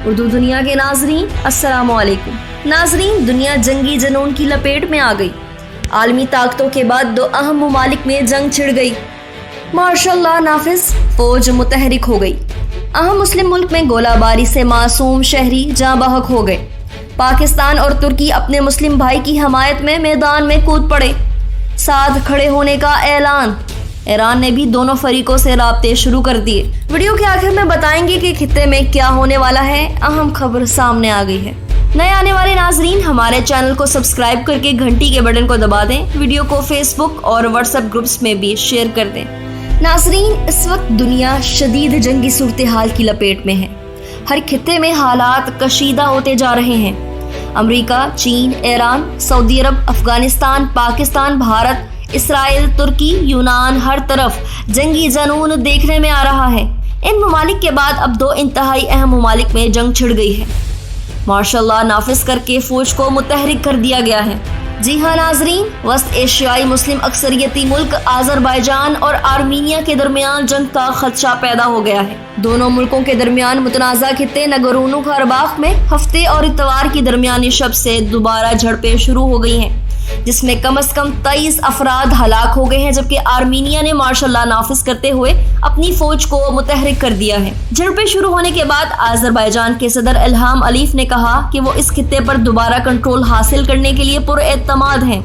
اردو دنیا کے ناظرین السلام علیکم۔ ناظرین، دنیا جنگی جنون کی لپیٹ میں آ گئی۔ عالمی طاقتوں کے بعد دو اہم ممالک میں جنگ چھڑ گئی۔ ماشاء اللہ نافذ، فوج متحرک ہو گئی۔ اہم مسلم ملک میں گولہ باری سے معصوم شہری جاں بحق ہو گئے۔ پاکستان اور ترکی اپنے مسلم بھائی کی حمایت میں میدان میں کود پڑے۔ ساتھ کھڑے ہونے کا اعلان۔ ایران نے بھی دونوں فریقوں سے رابطے شروع کر دیے۔ ویڈیو کے آخر میں بتائیں گے کہ خطے میں کیا ہونے والا ہے۔ اہم خبر سامنے آ گئی ہے۔ نئے آنے والے ناظرین ہمارے چینل کو سبسکرائب کر کے گھنٹی کے بٹن کو دبا دیں۔ ویڈیو کو فیس بک اور واٹس ایپ گروپس میں بھی شیئر کر دیں۔ ناظرین، اس وقت دنیا شدید جنگی صورتحال کی لپیٹ میں ہے۔ ہر خطے میں حالات کشیدہ ہوتے جا رہے ہیں۔ امریکہ، چین، ایران، سعودی عرب، افغانستان، پاکستان، بھارت، اسرائیل، ترکی، یونان، ہر طرف جنگی جنون دیکھنے میں آ رہا ہے۔ ان ممالک کے بعد اب دو انتہائی اہم ممالک میں جنگ چھڑ گئی ہے۔ ماشاء اللہ نافذ کر کے فوج کو متحرک کر دیا گیا ہے۔ جی ہاں ناظرین، وسط ایشیائی مسلم اکثریتی ملک آذربائیجان اور آرمینیا کے درمیان جنگ کا خدشہ پیدا ہو گیا ہے۔ دونوں ملکوں کے درمیان متنازع خطے نگورنو کاراباخ میں ہفتے اور اتوار کی درمیانی شب سے دوبارہ جھڑپیں شروع ہو گئی ہیں، جس میں کم از کم 23 افراد ہلاک ہو گئے ہیں، جبکہ آرمینیا نے مارشل لا نافذ کرتے ہوئے اپنی فوج کو متحرک کر دیا ہے۔ جھڑپیں شروع ہونے کے بعد آذربائیجان کے صدر الہام علیف نے کہا کہ وہ اس خطے پر دوبارہ کنٹرول حاصل کرنے کے لیے پراعتماد ہیں۔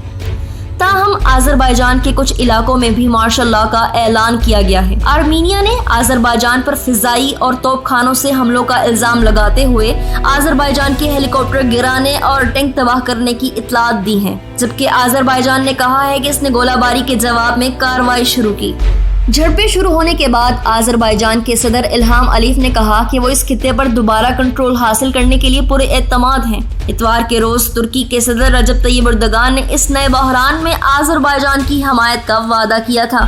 تاہم آذربائیجان کے کچھ علاقوں میں بھی مارشل لا کا اعلان کیا گیا ہے۔ آرمینیا نے آذربائیجان پر فضائی اور توپ خانوں سے حملوں کا الزام لگاتے ہوئے آذربائیجان کے ہیلی کاپٹر گرانے اور ٹینک تباہ کرنے کی اطلاعات دی ہیں، جبکہ آذربائیجان نے کہا ہے کہ اس نے گولہ باری کے جواب میں کارروائی شروع کی۔ جھڑپیں شروع ہونے کے بعد آذربائیجان کے صدر الہام علیف نے کہا کہ وہ اس خطے پر دوبارہ کنٹرول حاصل کرنے کے لیے پورے اعتماد ہیں۔ اتوار کے روز ترکی کے صدر رجب طیب اردگان نے اس نئے بحران میں آذربائیجان کی حمایت کا وعدہ کیا تھا،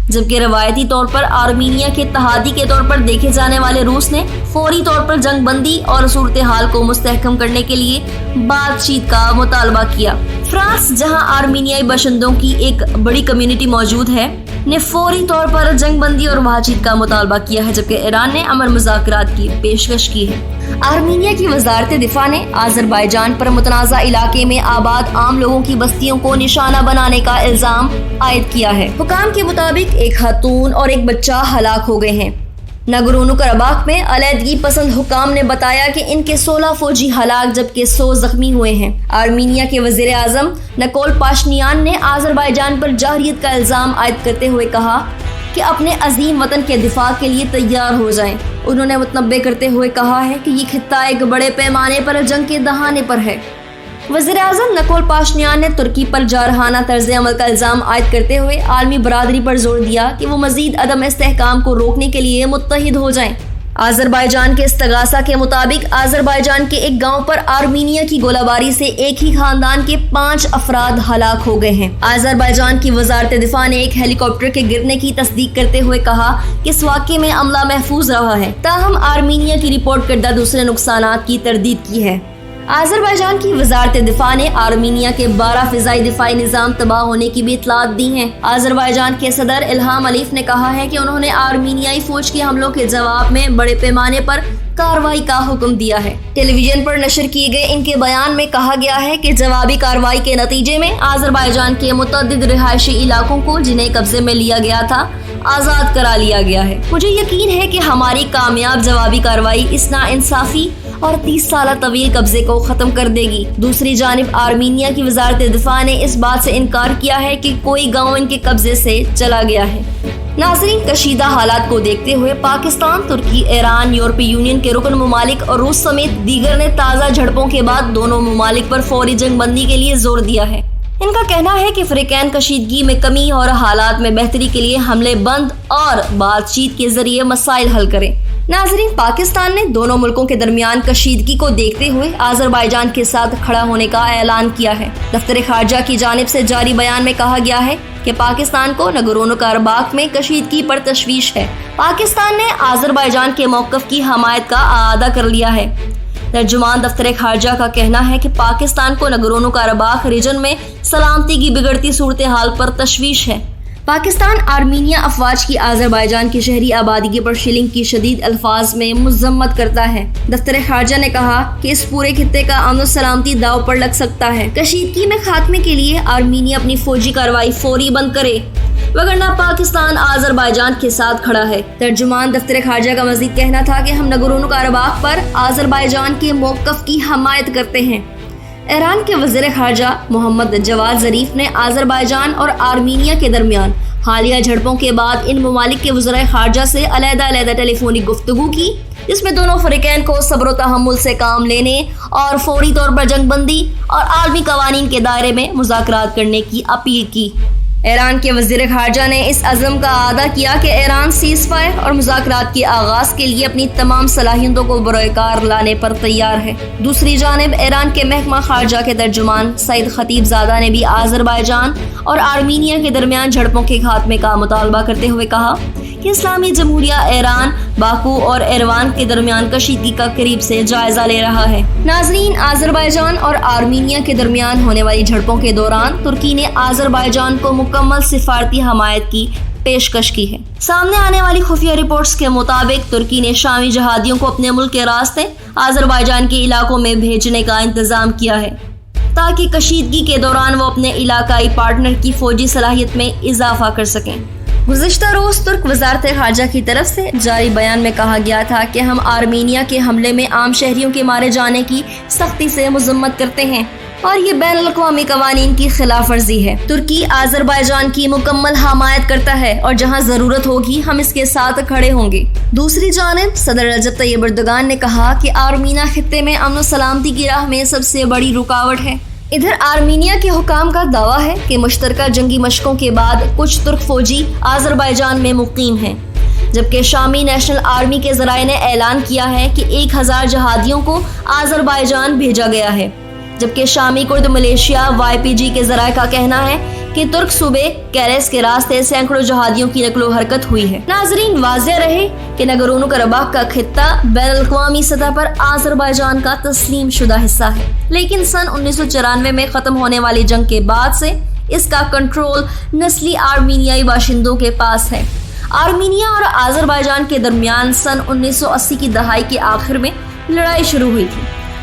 جبکہ روایتی طور پر آرمینیا کے اتحادی کے طور پر دیکھے جانے والے روس نے فوری طور پر جنگ بندی اور صورتحال کو مستحکم کرنے کے لیے بات چیت کا مطالبہ کیا۔ فرانس، جہاں آرمینیائی باشندوں کی ایک بڑی کمیونٹی موجود ہے، نے فوری طور پر جنگ بندی اور بات چیت کا مطالبہ کیا ہے، جبکہ ایران نے امن مذاکرات کی پیشکش کی ہے۔ آرمینیا کی وزارت دفاع نے آذربائیجان پر متنازع علاقے میں آباد عام لوگوں کی بستیوں کو نشانہ بنانے کا الزام عائد کیا ہے۔ حکام کے مطابق ایک خاتون اور ایک بچہ ہلاک ہو گئے ہیں۔ نگورنو کاراباخ میں علیحدگی پسند حکام نے بتایا کہ ان کے 16 فوجی ہلاک جبکہ 100 زخمی ہوئے ہیں۔ آرمینیا کے وزیر اعظم نکول پاشینیان نے آذربائیجان پر جارحیت کا الزام عائد کرتے ہوئے کہا کہ اپنے عظیم وطن کے دفاع کے لیے تیار ہو جائیں۔ انہوں نے متنبع کرتے ہوئے کہا ہے کہ یہ خطہ ایک بڑے پیمانے پر جنگ کے دہانے پر ہے۔ وزیر اعظم نکول پاشینیان نے ترکی پر جارحانہ طرز عمل کا الزام عائد کرتے ہوئے عالمی برادری پر زور دیا کہ وہ مزید عدم استحکام کو روکنے کے لیے متحد ہو جائیں۔ آذربائیجان کے استغاثہ کے مطابق آذربائیجان کے ایک گاؤں پر آرمینیا کی گولہ باری سے ایک ہی خاندان کے 5 افراد ہلاک ہو گئے ہیں۔ آذربائیجان کی وزارت دفاع نے ایک ہیلی کاپٹر کے گرنے کی تصدیق کرتے ہوئے کہا کہ اس واقعے میں عملہ محفوظ رہا ہے، تاہم آرمینیا کی رپورٹ کردہ دوسرے نقصانات کی تردید کی ہے۔ آذربائیجان کی وزارت دفاع نے آرمینیا کے 12 فضائی دفاعی نظام تباہ ہونے کی بھی اطلاعات دی ہیں۔ آذربائیجان کے صدر الہام علیف نے کہا ہے کہ انہوں نے آرمینیائی فوج کے حملوں کے جواب میں بڑے پیمانے پر کارروائی کا حکم دیا ہے۔ ٹیلی ویژن پر نشر کیے گئے ان کے بیان میں کہا گیا ہے کہ جوابی کارروائی کے نتیجے میں آذربائیجان کے متعدد رہائشی علاقوں کو جنہیں قبضے میں لیا گیا تھا آزاد کرا لیا گیا ہے۔ مجھے یقین ہے کہ ہماری کامیاب جوابی کارروائی اس ناانصافی اور 30 سالہ طویل قبضے کو ختم کر دے گی۔ دوسری جانب آرمینیا کی وزارت دفاع نے اس بات سے انکار کیا ہے کہ کوئی گاؤں ان کے قبضے سے چلا گیا ہے۔ ناظرین، کشیدہ حالات کو دیکھتے ہوئے پاکستان، ترکی، ایران، یورپی یونین کے رکن ممالک اور روس سمیت دیگر نے تازہ جھڑپوں کے بعد دونوں ممالک پر فوری جنگ بندی کے لیے زور دیا ہے۔ ان کا کہنا ہے کہ فریقین کشیدگی میں کمی اور حالات میں بہتری کے لیے حملے بند اور بات چیت کے ذریعے مسائل حل کریں۔ ناظرین، پاکستان نے دونوں ملکوں کے درمیان کشیدگی کو دیکھتے ہوئے آذربائیجان کے ساتھ کھڑا ہونے کا اعلان کیا ہے۔ دفتر خارجہ کی جانب سے جاری بیان میں کہا گیا ہے کہ پاکستان کو نگورنو کاراباخ میں کشیدگی پر تشویش ہے۔ پاکستان نے آذربائیجان کے موقف کی حمایت کا اعادہ کر لیا ہے۔ ترجمان دفتر خارجہ کا کہنا ہے کہ پاکستان کو نگورنو کاراباخ ریجن میں سلامتی کی بگڑتی صورتحال پر تشویش ہے۔ پاکستان آرمینیا افواج کی آذربائیجان کی شہری آبادی کی پرشیلنگ کی شدید الفاظ میں مذمت کرتا ہے۔ دفتر خارجہ نے کہا کہ اس پورے خطے کا امن و سلامتی داؤ پر لگ سکتا ہے۔ کشیدگی میں خاتمے کے لیے آرمینیا اپنی فوجی کارروائی فوری بند کرے، وگرنہ پاکستان آذربائیجان کے ساتھ کھڑا ہے۔ ترجمان دفتر خارجہ کا مزید کہنا تھا کہ ہم نگورنو کاراباخ پر آذربائیجان کے موقف کی حمایت کرتے ہیں۔ ایران کے وزیر خارجہ محمد جواد ظریف نے آذربائیجان اور آرمینیا کے درمیان حالیہ جھڑپوں کے بعد ان ممالک کے وزرائے خارجہ سے علیحدہ ٹیلی فونک گفتگو کی، جس میں دونوں فریقین کو صبر و تحمل سے کام لینے اور فوری طور پر جنگ بندی اور عالمی قوانین کے دائرے میں مذاکرات کرنے کی اپیل کی۔ ایران کے وزیر خارجہ نے اس عزم کا اعادہ کیا کہ ایران سیز فائر اور مذاکرات کے آغاز کے لیے اپنی تمام صلاحیتوں کو بروئے کار لانے پر تیار ہے۔ دوسری جانب ایران کے محکمہ خارجہ کے ترجمان سعید خطیب زادہ نے بھی آذربائیجان اور آرمینیا کے درمیان جھڑپوں کے خاتمے کا مطالبہ کرتے ہوئے کہا کہ اسلامی جمہوریہ ایران باکو اور ایروان کے درمیان کشیدگی کا قریب سے جائزہ لے رہا ہے۔ ناظرین، آذربائیجان اور آرمینیا کے درمیان ہونے والی جھڑپوں کے دوران ترکی نے آذربائیجان کو مکمل سفارتی حمایت کی پیشکش کی ہے۔ سامنے آنے والی خفیہ رپورٹس کے مطابق ترکی نے شامی جہادیوں کو اپنے ملک کے راستے آذربائیجان کے علاقوں میں بھیجنے کا انتظام کیا ہے تاکہ کشیدگی کے دوران وہ اپنے علاقائی پارٹنر کی فوجی صلاحیت میں اضافہ کر سکیں۔ گزشتہ روز ترک وزارت خارجہ کی طرف سے جاری بیان میں کہا گیا تھا کہ ہم آرمینیا کے حملے میں عام شہریوں کے مارے جانے کی سختی سے مذمت کرتے ہیں اور یہ بین الاقوامی قوانین کی خلاف ورزی ہے۔ ترکی آذربائیجان کی مکمل حمایت کرتا ہے اور جہاں ضرورت ہوگی ہم اس کے ساتھ کھڑے ہوں گے۔ دوسری جانب صدر رجب طیب اردوغان نے کہا کہ آرمینیا خطے میں امن و سلامتی کی راہ میں سب سے بڑی رکاوٹ ہے۔ ادھر آرمینیا کے حکام کا دعویٰ ہے کہ مشترکہ جنگی مشقوں کے بعد کچھ ترک فوجی آذربائیجان میں مقیم ہیں، جبکہ شامی نیشنل آرمی کے ذرائع نے اعلان کیا ہے کہ 1000 جہادیوں کو آذربائیجان بھیجا گیا ہے، جبکہ شامی کرد ملیشیا YPG کے ذرائع کا کہنا ہے کہ ترک صوبے کیرس کے راستے سینکڑوں جہادیوں کی نقل و حرکت ہوئی ہے۔ ناظرین، واضح رہے کہ نگورنو کاراباخ کا خطہ بین الاقوامی سطح پر آذربائیجان کا تسلیم شدہ حصہ ہے، لیکن سن 1994 میں ختم ہونے والی جنگ کے بعد سے اس کا کنٹرول نسلی آرمینیائی باشندوں کے پاس ہے۔ آرمینیا اور آذربائیجان کے درمیان سن 1980 کی دہائی کے آخر میں لڑائی شروع ہوئی تھی،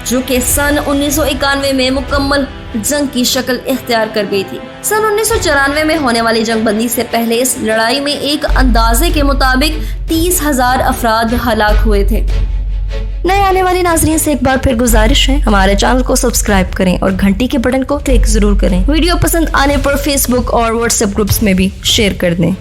جو کہ سن 1991 میں مکمل جنگ کی شکل اختیار کر گئی تھی۔ سن 1994 میں ہونے والی جنگ بندی سے پہلے اس لڑائی میں ایک اندازے کے مطابق 30,000 افراد ہلاک ہوئے تھے۔ نئے آنے والے ناظرین سے ایک بار پھر گزارش ہے، ہمارے چینل کو سبسکرائب کریں اور گھنٹی کے بٹن کو کلک ضرور کریں۔ ویڈیو پسند آنے پر فیس بک اور واٹس ایپ گروپس میں بھی شیئر کر دیں۔